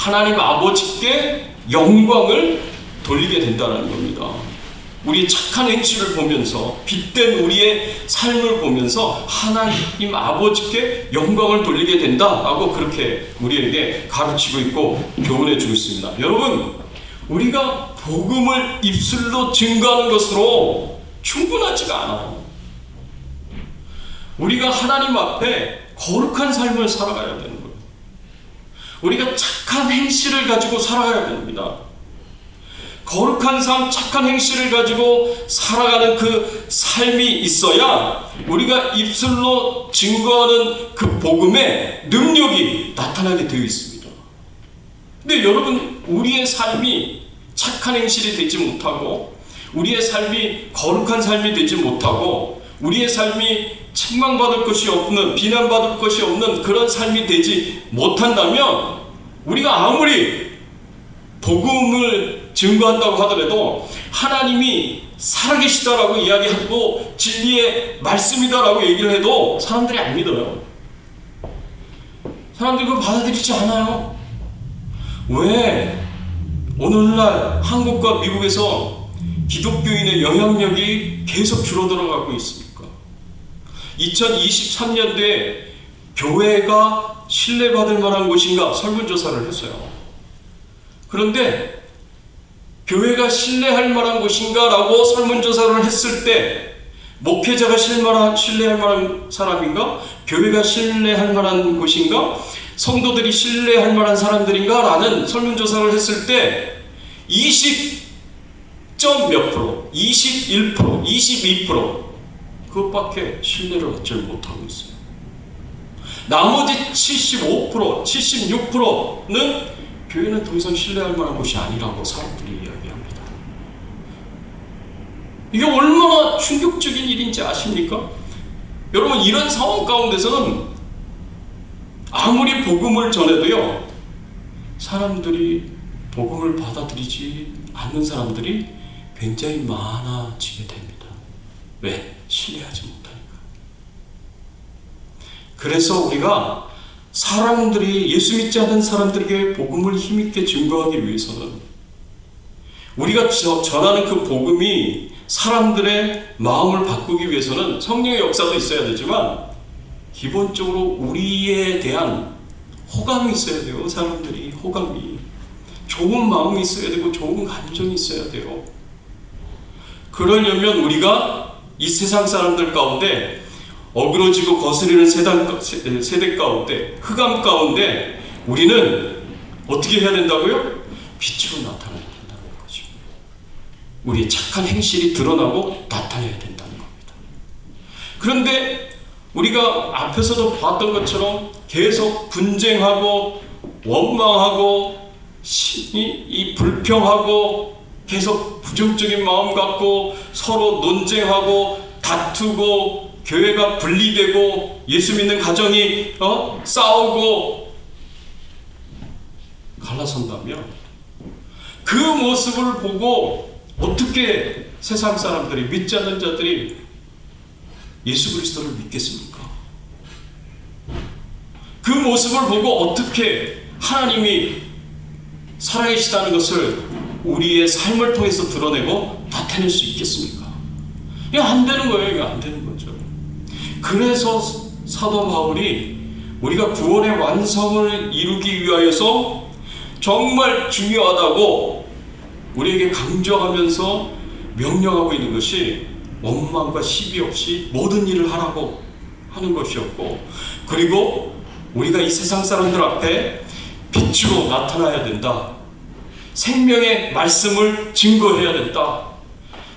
하나님 아버지께 영광을 돌리게 된다는 겁니다. 우리의 착한 행실을 보면서, 빛된 우리의 삶을 보면서 하나님 아버지께 영광을 돌리게 된다라고 그렇게 우리에게 가르치고 있고 교훈해 주고 있습니다. 여러분, 우리가 복음을 입술로 증거하는 것으로 충분하지가 않아요. 우리가 하나님 앞에 거룩한 삶을 살아가야 되는 거예요. 우리가 착한 행실을 가지고 살아가야 됩니다. 거룩한 삶, 착한 행실을 가지고 살아가는 그 삶이 있어야 우리가 입술로 증거하는 그 복음의 능력이 나타나게 되어 있습니다. 근데 여러분, 우리의 삶이 착한 행실이 되지 못하고, 우리의 삶이 거룩한 삶이 되지 못하고, 우리의 삶이 책망받을 것이 없는, 비난받을 것이 없는 그런 삶이 되지 못한다면, 우리가 아무리 복음을 증거한다고 하더라도 하나님이 살아계시다라고 이야기하고 진리의 말씀이다라고 얘기를 해도 사람들이 안 믿어요. 사람들이 그걸 받아들이지 않아요. 왜 오늘날 한국과 미국에서 기독교인의 영향력이 계속 줄어들어가고 있습니까? 2023년도에 교회가 신뢰받을 만한 곳인가 설문조사를 했어요. 그런데 교회가 신뢰할 만한 곳인가 라고 설문조사를 했을 때 목회자가 신뢰할 만한 사람인가? 교회가 신뢰할 만한 곳인가? 성도들이 신뢰할 만한 사람들인가? 라는 설문조사를 했을 때 20몇 프로, 21%, 22% 그것밖에 신뢰를 얻지 못하고 있어요. 나머지 75%, 76%는 교회는 더 이상 신뢰할 만한 곳이 아니라고 사람들이 이야기합니다. 이게 얼마나 충격적인 일인지 아십니까? 여러분, 이런 상황 가운데서는 아무리 복음을 전해도요, 사람들이 복음을 받아들이지 않는 사람들이 굉장히 많아지게 됩니다. 왜? 신뢰하지 못하니까. 그래서 우리가 사람들이, 예수 믿지 않는 사람들에게 복음을 힘있게 증거하기 위해서는, 우리가 전하는 그 복음이 사람들의 마음을 바꾸기 위해서는 성령의 역사도 있어야 되지만 기본적으로 우리에 대한 호감이 있어야 돼요. 사람들이 호감이, 좋은 마음이 있어야 되고 좋은 감정이 있어야 돼요. 그러려면 우리가 이 세상 사람들 가운데, 어그러지고 거스리는 세대 가운데, 흑암 가운데 우리는 어떻게 해야 된다고요? 빛으로 나타나야 된다는 거죠. 우리의 착한 행실이 드러나고 나타나야 된다는 겁니다. 그런데 우리가 앞에서도 봤던 것처럼 계속 분쟁하고 원망하고 이 불평하고 계속 부정적인 마음 갖고 서로 논쟁하고 다투고 교회가 분리되고 예수 믿는 가정이 싸우고 갈라선다면, 그 모습을 보고 어떻게 세상 사람들이, 믿지 않는 자들이 예수 그리스도를 믿겠습니까? 그 모습을 보고 어떻게 하나님이 살아계시다는 것을 우리의 삶을 통해서 드러내고 나타낼 수 있겠습니까? 이거 안 되는 거예요. 이거 안 되는 거죠. 그래서 사도 바울이 우리가 구원의 완성을 이루기 위하여서 정말 중요하다고 우리에게 강조하면서 명령하고 있는 것이 원망과 시비 없이 모든 일을 하라고 하는 것이었고, 그리고 우리가 이 세상 사람들 앞에 빛으로 나타나야 된다. 생명의 말씀을 증거해야 된다.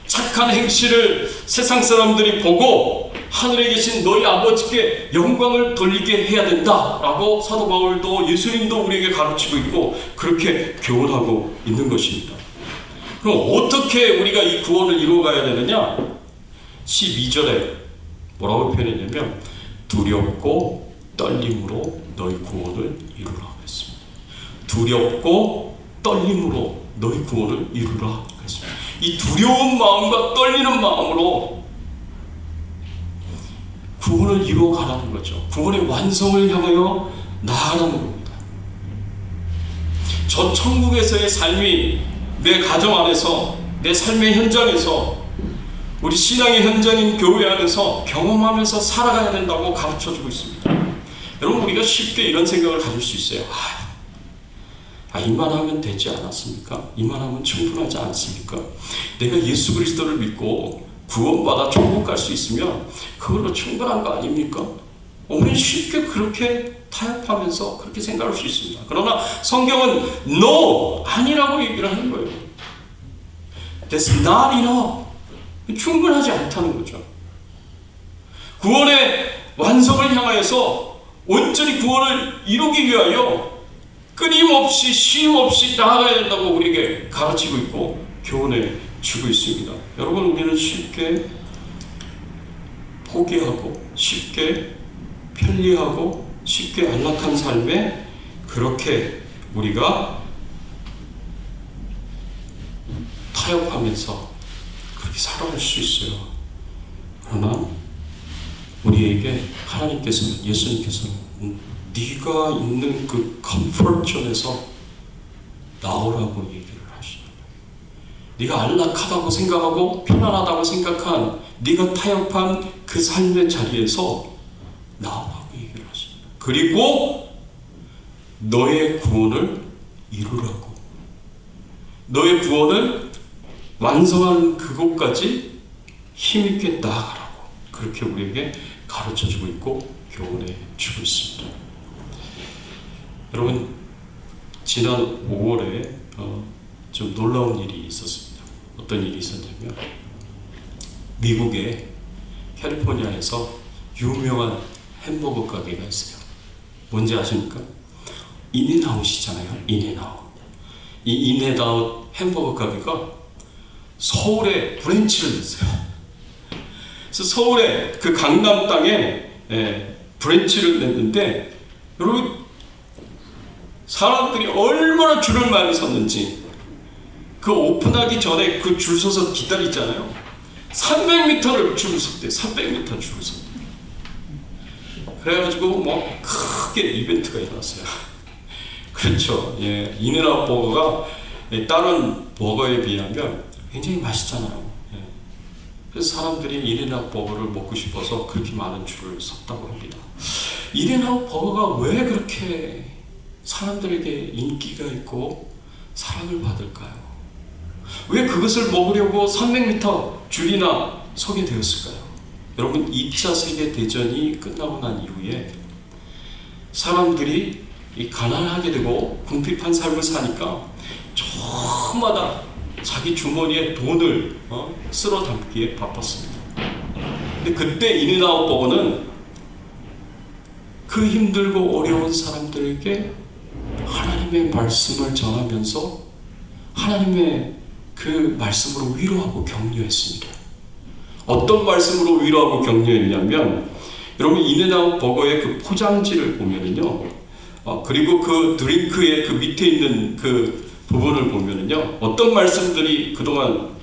착한 행실을 세상 사람들이 보고 하늘에 계신 너희 아버지께 영광을 돌리게 해야 된다라고 사도 바울도 예수님도 우리에게 가르치고 있고 그렇게 교훈하고 있는 것입니다. 그럼 어떻게 우리가 이 구원을 이루어가야 되느냐? 12절에 뭐라고 표현했냐면 두렵고 떨림으로 너희 구원을 이루라 했습니다. 두렵고 떨림으로 너희 구원을 이루라 했습니다. 이 두려운 마음과 떨리는 마음으로 구원을 이루어가라는 거죠. 구원의 완성을 향하여 나아가는 겁니다. 저 천국에서의 삶이 내 가정 안에서, 내 삶의 현장에서, 우리 신앙의 현장인 교회 안에서 경험하면서 살아가야 된다고 가르쳐주고 있습니다. 여러분, 우리가 쉽게 이런 생각을 가질 수 있어요. 이만하면 되지 않았습니까? 이만하면 충분하지 않습니까? 내가 예수 그리스도를 믿고 구원받아 천국 갈 수 있으면 그걸로 충분한 거 아닙니까? 우리는 쉽게 그렇게 타협하면서 그렇게 생각할 수 있습니다. 그러나 성경은 No! 아니라고 얘기를 하는 거예요. That's not enough. 충분하지 않다는 거죠. 구원의 완성을 향하여서 온전히 구원을 이루기 위하여 끊임없이 쉼없이 나아가야 된다고 우리에게 가르치고 있고 교훈해 주고 있습니다. 여러분, 우리는 쉽게 포기하고 쉽게 편리하고 쉽게 안락한 삶에 그렇게 우리가 타협하면서 그렇게 살아갈 수 있어요. 그러나 우리에게 하나님께서는, 예수님께서는 네가 있는 그 컴포트존에서 나오라고 얘기를 하시는 거예요. 네가 안락하다고 생각하고 편안하다고 생각한 네가 타협한 그 삶의 자리에서 나오라고 얘기를 하십니다. 그리고 너의 구원을 이루라고, 너의 구원을 완성하는 그곳까지 힘있게 나아가라고 그렇게 우리에게 가르쳐주고 있고 교훈해 주고 있습니다. 여러분, 지난 5월에 좀 놀라운 일이 있었습니다. 어떤 일이 있었냐면 미국의 캘리포니아에서 유명한 햄버거 가게가 있어요. 뭔지 아십니까? 인앤아웃이잖아요. 인앤아웃. 이 인앤아웃 햄버거 가게가 서울에 브랜치를 냈어요. 그래서 서울에 그 강남 땅에 브랜치를 냈는데, 여러분, 사람들이 얼마나 줄을 많이 섰는지, 그 오픈하기 전에 그 줄 서서 기다리잖아요. 300m를 줄을 섰대요. 300m 줄을 섰대요. 그래가지고 뭐 크게 이벤트가 일어났어요. 그렇죠. 예, 인앤아웃 버거가 다른 버거에 비하면 굉장히 맛있잖아요. 예. 그래서 사람들이 인앤아웃 버거를 먹고 싶어서 그렇게 많은 줄을 섰다고 합니다. 인앤아웃 버거가 왜 그렇게 사람들에게 인기가 있고 사랑을 받을까요? 왜 그것을 먹으려고 300m 줄이나 서게 되었을까요? 여러분, 2차 세계대전이 끝나고 난 이후에 사람들이 가난하게 되고 궁핍한 삶을 사니까 저마다 자기 주머니에 돈을 쓸어 담기에 바빴습니다. 근데 그때 인앤아웃 버거는 그 힘들고 어려운 사람들에게 하나님의 말씀을 전하면서 하나님의 그 말씀으로 위로하고 격려했습니다. 어떤 말씀으로 위로하고 격려했냐면, 여러분, 인앤아웃 버거의 그 포장지를 보면은요, 그리고 그 드링크의 그 밑에 있는 그 부분을 보면은요, 어떤 말씀들이 그동안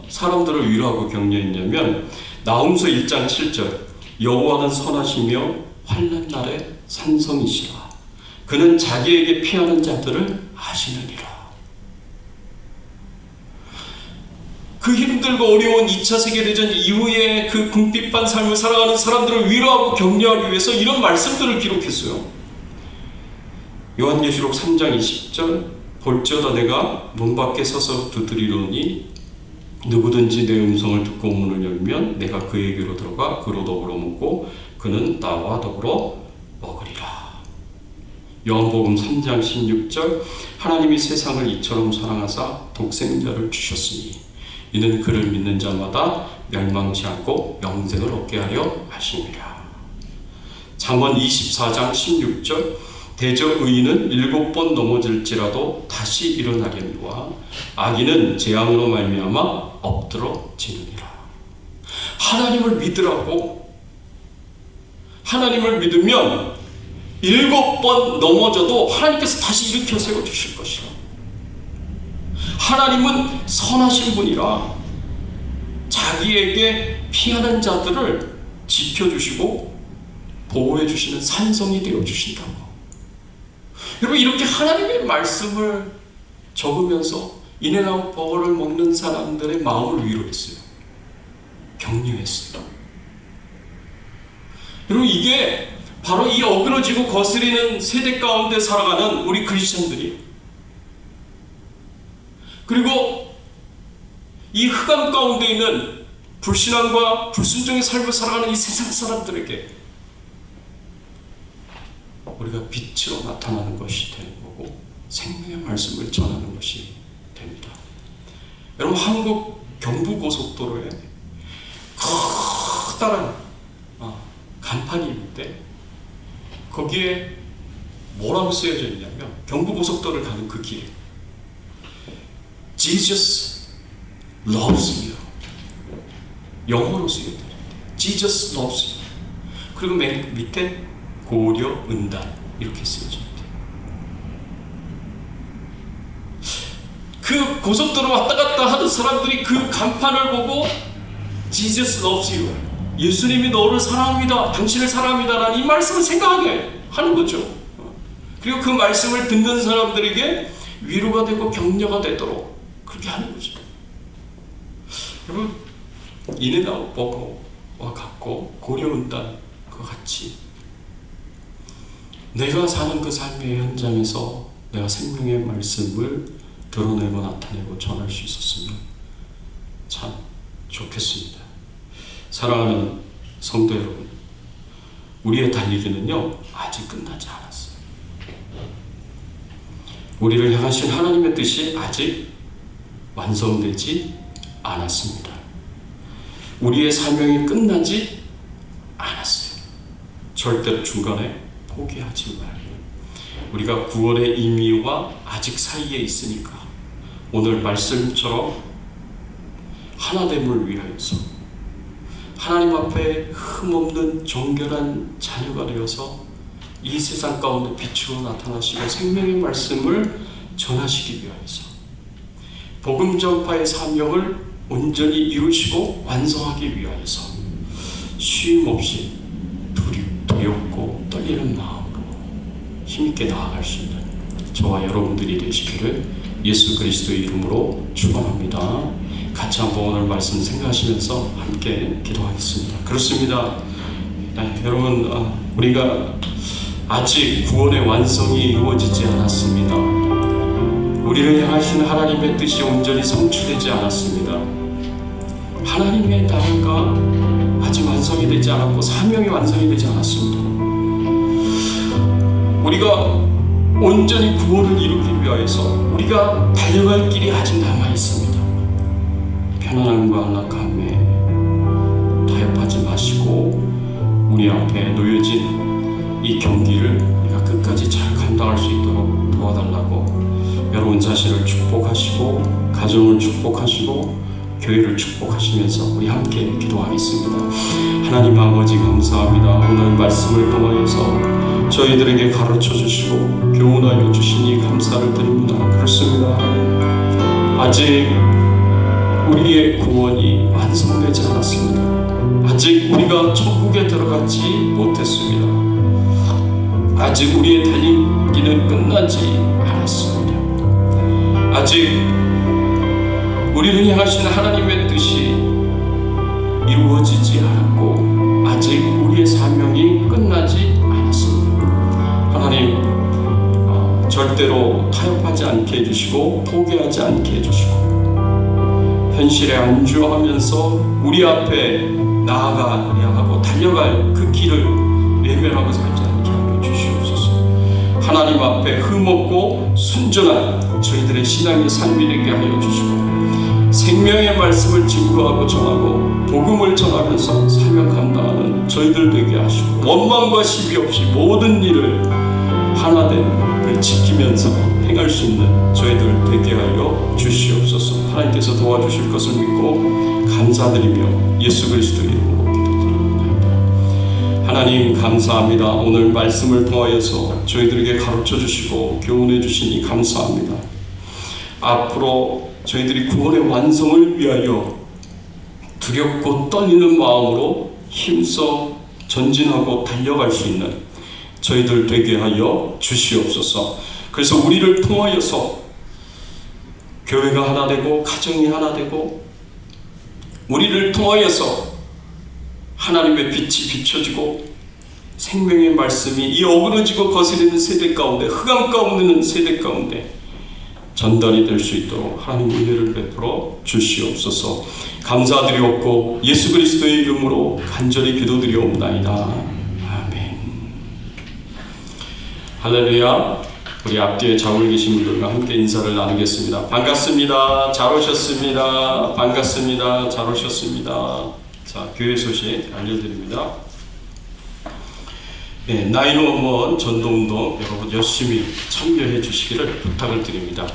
사람들을 위로하고 격려했냐면, 나홈서 1장 7절, 여호와는 선하시며 환난 날에 산성이시라. 그는 자기에게 피하는 자들을 아시느니라. 그 힘들고 어려운 2차 세계대전 이후에 그 궁핍한 삶을 살아가는 사람들을 위로하고 격려하기 위해서 이런 말씀들을 기록했어요. 요한계시록 3장 20절, 볼지어다 내가 문 밖에 서서 두드리노니 누구든지 내 음성을 듣고 문을 열면 내가 그에게로 들어가 그로 더불어 먹고 그는 나와 더불어 먹으리라. 요한복음 3장 16절, 하나님이 세상을 이처럼 사랑하사 독생자를 주셨으니 이는 그를 믿는 자마다 멸망치 않고 영생을 얻게 하려 하심이라. 잠언 24장 16절, 대저 의인은 7번 넘어질지라도 다시 일어나려니와 악인은 재앙으로 말미암아 엎드러지느니라. 하나님을 믿으라고. 하나님을 믿으면 7번 넘어져도 하나님께서 다시 일으켜 세워주실 것이라. 하나님은 선하신 분이라 자기에게 피하는 자들을 지켜주시고 보호해주시는 산성이 되어주신다고. 여러분, 이렇게 하나님의 말씀을 적으면서 인앤아웃 버거를 먹는 사람들의 마음을 위로했어요. 격려했어요. 여러분, 이게 바로 이 어그러지고 거스리는 세대 가운데 살아가는 우리 크리스천들이, 그리고 이 흑암 가운데 있는 불신앙과 불순종의 삶을 살아가는 이 세상 사람들에게 우리가 빛으로 나타나는 것이 되는 거고, 생명의 말씀을 전하는 것이 됩니다. 여러분, 한국 경부고속도로에 커다란 간판이 있는데, 거기에 뭐라고 쓰여져 있냐면, 경부고속도로를 가는 그 길에 Jesus loves you, 영어로 쓰여져 있는데 Jesus loves you. 그리고 맨 밑에 고려 은단 이렇게 쓰여져 있대요. 그 고속도로 왔다 갔다 하는 사람들이 그 간판을 보고 Jesus loves you, 예수님이 너를 사랑합니다, 당신을 사랑합니다 라는 이 말씀을 생각하게 하는 거죠. 그리고 그 말씀을 듣는 사람들에게 위로가 되고 격려가 되도록 그렇게 하는 거죠. 여러분, 인앤아웃 버거와 같고 고려은단과 같이 내가 사는 그 삶의 현장에서 내가 생명의 말씀을 드러내고 나타내고 전할 수 있었으면 참 좋겠습니다. 사랑하는 성도 여러분, 우리의 달리기는요 아직 끝나지 않았어요. 우리를 향하신 하나님의 뜻이 아직 완성되지 않았습니다. 우리의 사명이 끝나지 않았어요. 절대로 중간에 포기하지 말고, 우리가 구원의 임의와 아직 사이에 있으니까 오늘 말씀처럼 하나됨을 위하여서 하나님 앞에 흠없는 정결한 자녀가 되어서 이 세상 가운데 빛으로 나타나시고 생명의 말씀을 전하시기 위하여서 복음 전파의 사명을 온전히 이루시고 완성하기 위하여서 쉼없이 두렵고 떨리는 마음으로 힘있게 나아갈 수 있는 저와 여러분들이 되시기를 예수 그리스도의 이름으로 축원합니다. 같이 한번 오늘 말씀 생각하시면서 함께 기도하겠습니다. 그렇습니다. 여러분, 우리가 아직 구원의 완성이 이루어지지 않았습니다. 우리를 향하신 하나님의 뜻이 온전히 성취되지 않았습니다. 하나님의 나라가 아직 완성이 되지 않았고 사명이 완성이 되지 않았습니다. 우리가 온전히 구원을 이루기 위하여서 우리가 달려갈 길이 아직 남아 있습니다. 편안함과 안락함에 타협하지 마시고 우리 앞에 놓여진 이 경기를 우리가 끝까지 잘 감당할 수 있도록 도와달라고 여러분 자신을 축복하시고 가정을 축복하시고 교회를 축복하시면서 우리 함께 기도하겠습니다. 하나님 아버지 감사합니다. 오늘 말씀을 통하여서 저희들에게 가르쳐 주시고 교훈하여 주시니 감사를 드립니다. 그렇습니다. 아직 우리의 구원이 완성되지 않았습니다. 아직 우리가 천국에 들어가지 못했습니다. 아직 우리의 달리기는 끝나지 않았습니다. 아직 우리를 향하신 하나님의 뜻이 이루어지지 않았고 아직 우리의 사명이 끝나지 않았습니다. 하나님, 절대로 타협하지 않게 해주시고 포기하지 않게 해주시고 현실에 안주하면서 우리 앞에 나아가야 하고 달려갈 그 길을 외면하고 살지 않게 하여 주시옵소서. 하나님 앞에 흠없고 순전한 저희들의 신앙의 삶이 되게 하여 주시고 생명의 말씀을 증거하고 전하고 복음을 전하면서 사명 감당하는 저희들 되게 하시고 원망과 시비 없이 모든 일을 하나됨을 지키면서 행할 수 있는 저희들 되게 하여 주시옵소서. 하나님께서 도와주실 것을 믿고 감사드리며 예수 그리스도의 이름으로 기도드립니다. 하나님 감사합니다. 오늘 말씀을 통하여서 저희들에게 가르쳐 주시고 교훈해 주시니 감사합니다. 앞으로 저희들이 구원의 완성을 위하여 두렵고 떨리는 마음으로 힘써 전진하고 달려갈 수 있는 저희들 되게 하여 주시옵소서. 그래서 우리를 통하여서 교회가 하나 되고 가정이 하나 되고 우리를 통하여서 하나님의 빛이 비춰지고 생명의 말씀이 이 어그러지고 거스르는 세대 가운데, 흑암 가운데 세대 가운데 전달이 될 수 있도록 하나님 은혜를 베풀어 주시옵소서. 감사드리옵고 예수 그리스도의 이름으로 간절히 기도드리옵나이다. 아멘. 할렐루야. 우리 앞뒤에 좌우에 계신 분들과 함께 인사를 나누겠습니다. 반갑습니다. 잘 오셨습니다. 반갑습니다. 잘 오셨습니다. 자, 교회 소식 알려드립니다. 네, 나인원원 전도운동 여러분 열심히 참여해 주시기를 부탁을 드립니다.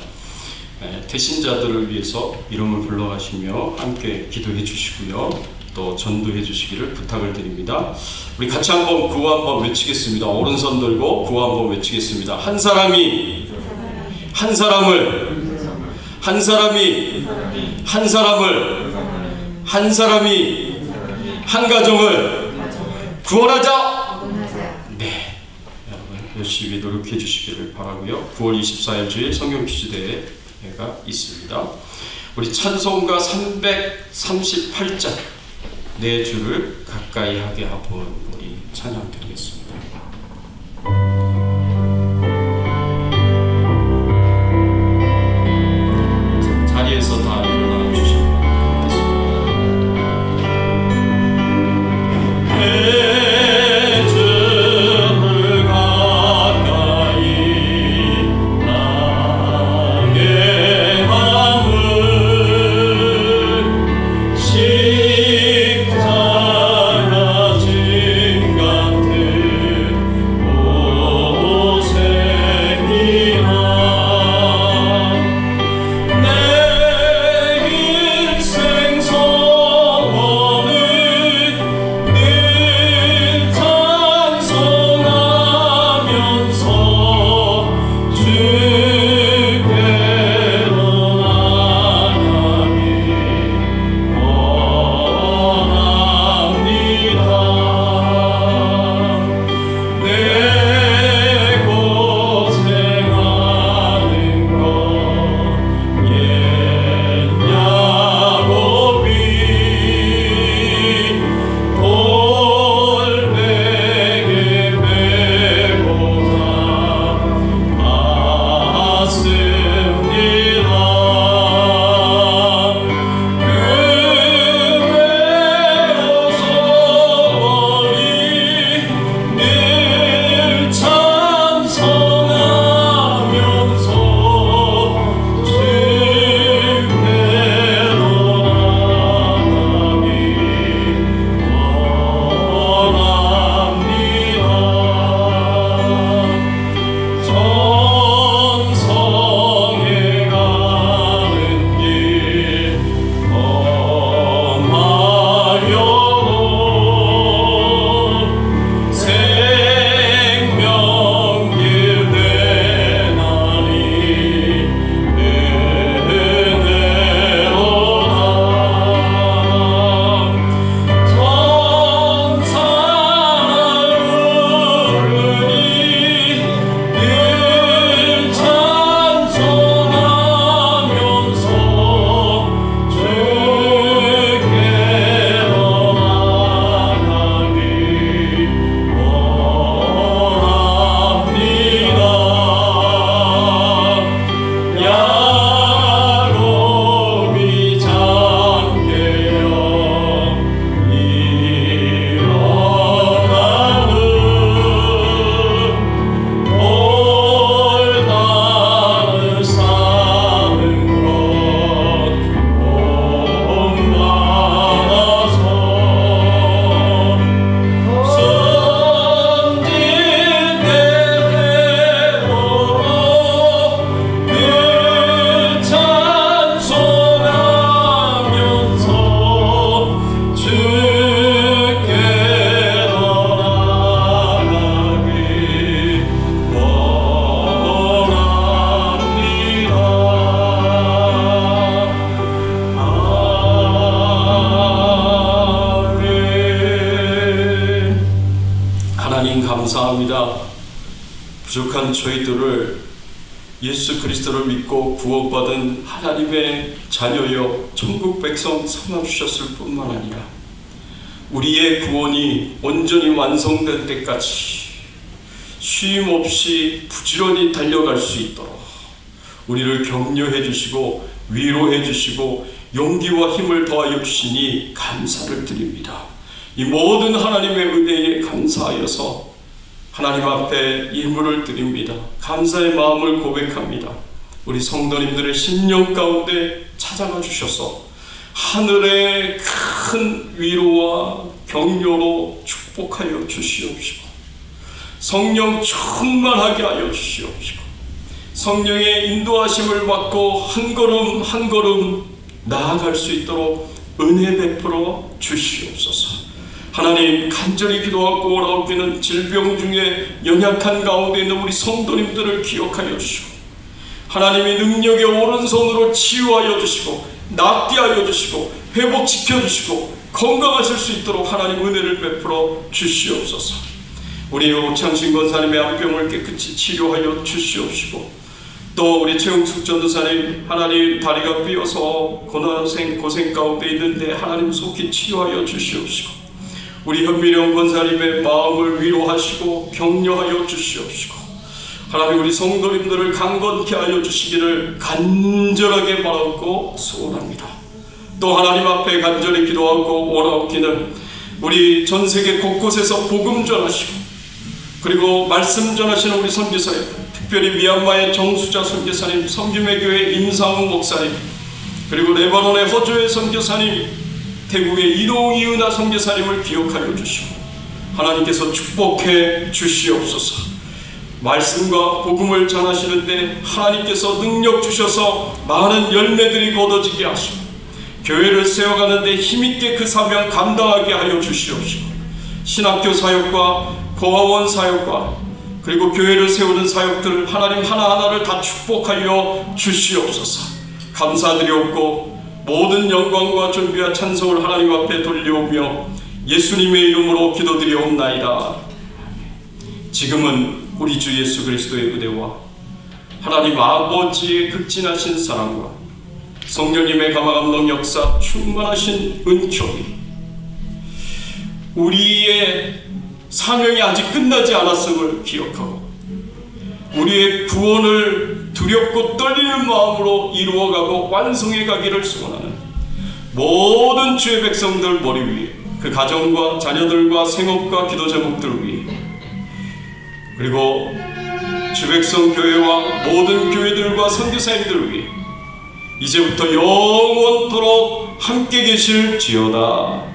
태신자들을 위해서 이름을 불러가시며 함께 기도해 주시고요. 또 전도해 주시기를 부탁을 드립니다. 우리 같이 한번 구호 한번 외치겠습니다. 오른손 들고 구호 한번 외치겠습니다. 한 사람이 한 사람을 한 사람이 한 사람을 한 사람이 한 가정을 구원하자. 네, 여러분 열심히 노력해 주시기를 바라고요. 9월 24일 주일 성경 퀴즈대회가 있습니다. 우리 찬송가 338장 내 주를 가까이 하게 하본 우리 찬양 드리겠습니다. 자리에서 다 일어나 주시기 감사합니다. 부족한 저희들을 예수 그리스도를 믿고 구원받은 하나님의 자녀여 천국 백성 삼아주셨을 뿐만 아니라 우리의 구원이 온전히 완성될 때까지 쉼 없이 부지런히 달려갈 수 있도록 우리를 격려해 주시고 위로해 주시고 용기와 힘을 더하여 주시니 감사를 드립니다. 이 모든 하나님의 은혜에 감사하여서 하나님 앞에 예물을 드립니다. 감사의 마음을 고백합니다. 우리 성도님들의 심령 가운데 찾아가 주셔서 하늘의 큰 위로와 격려로 축복하여 주시옵시고 성령 충만하게 하여 주시옵시고 성령의 인도하심을 받고 한 걸음 한 걸음 나아갈 수 있도록 은혜 베풀어 주시옵소서. 하나님, 간절히 기도하고 오라오기는 질병 중에 연약한 가운데 있는 우리 성도님들을 기억하여 주시고 하나님이 능력의 오른손으로 치유하여 주시고 낫게 하여 주시고 회복시켜 주시고 건강하실 수 있도록 하나님 은혜를 베풀어 주시옵소서. 우리 오창신 권사님의 암병을 깨끗이 치료하여 주시옵시고 또 우리 최용숙 전도사님 하나님 다리가 삐어서 고생 가운데 있는데 하나님 속히 치유하여 주시옵시고 우리 현미령 권사님의 마음을 위로하시고 격려하여 주시옵시고 하나님 우리 성도님들을 강건케 하여 주시기를 간절하게 바라고 소원합니다. 또 하나님 앞에 간절히 기도하고 원하옵기는 우리 전세계 곳곳에서 복음 전하시고 그리고 말씀 전하시는 우리 선교사님 특별히 미얀마의 정수자 선교사님, 성김의 교회 임상훈 목사님, 그리고 레바논의 허조의 선교사님, 태국의 이동희 은하 선교사님을 기억하여 주시고 하나님께서 축복해 주시옵소서. 말씀과 복음을 전하시는데 하나님께서 능력 주셔서 많은 열매들이 거둬지게 하시고 교회를 세워가는데 힘있게 그 사명 감당하게 하여 주시옵시고 신학교 사역과 고아원 사역과 그리고 교회를 세우는 사역들 하나님 하나하나를 다 축복하여 주시옵소서. 감사드리옵고 모든 영광과 존귀와 찬송을 하나님 앞에 돌려오며 예수님의 이름으로 기도드리옵나이다. 지금은 우리 주 예수 그리스도의 은혜와 하나님 아버지의 극진하신 사랑과 성령님의 감화감동 역사 충만하신 은총이 우리의 사명이 아직 끝나지 않았음을 기억하고 우리의 구원을 두렵고 떨리는 마음으로 이루어가고 완성해 가기를 소원하는 모든 주의 백성들 머리 위에 그 가정과 자녀들과 생업과 기도 제목들 위에 그리고 주백성 교회와 모든 교회들과 선교사님들 위해 이제부터 영원토록 함께 계실지어다.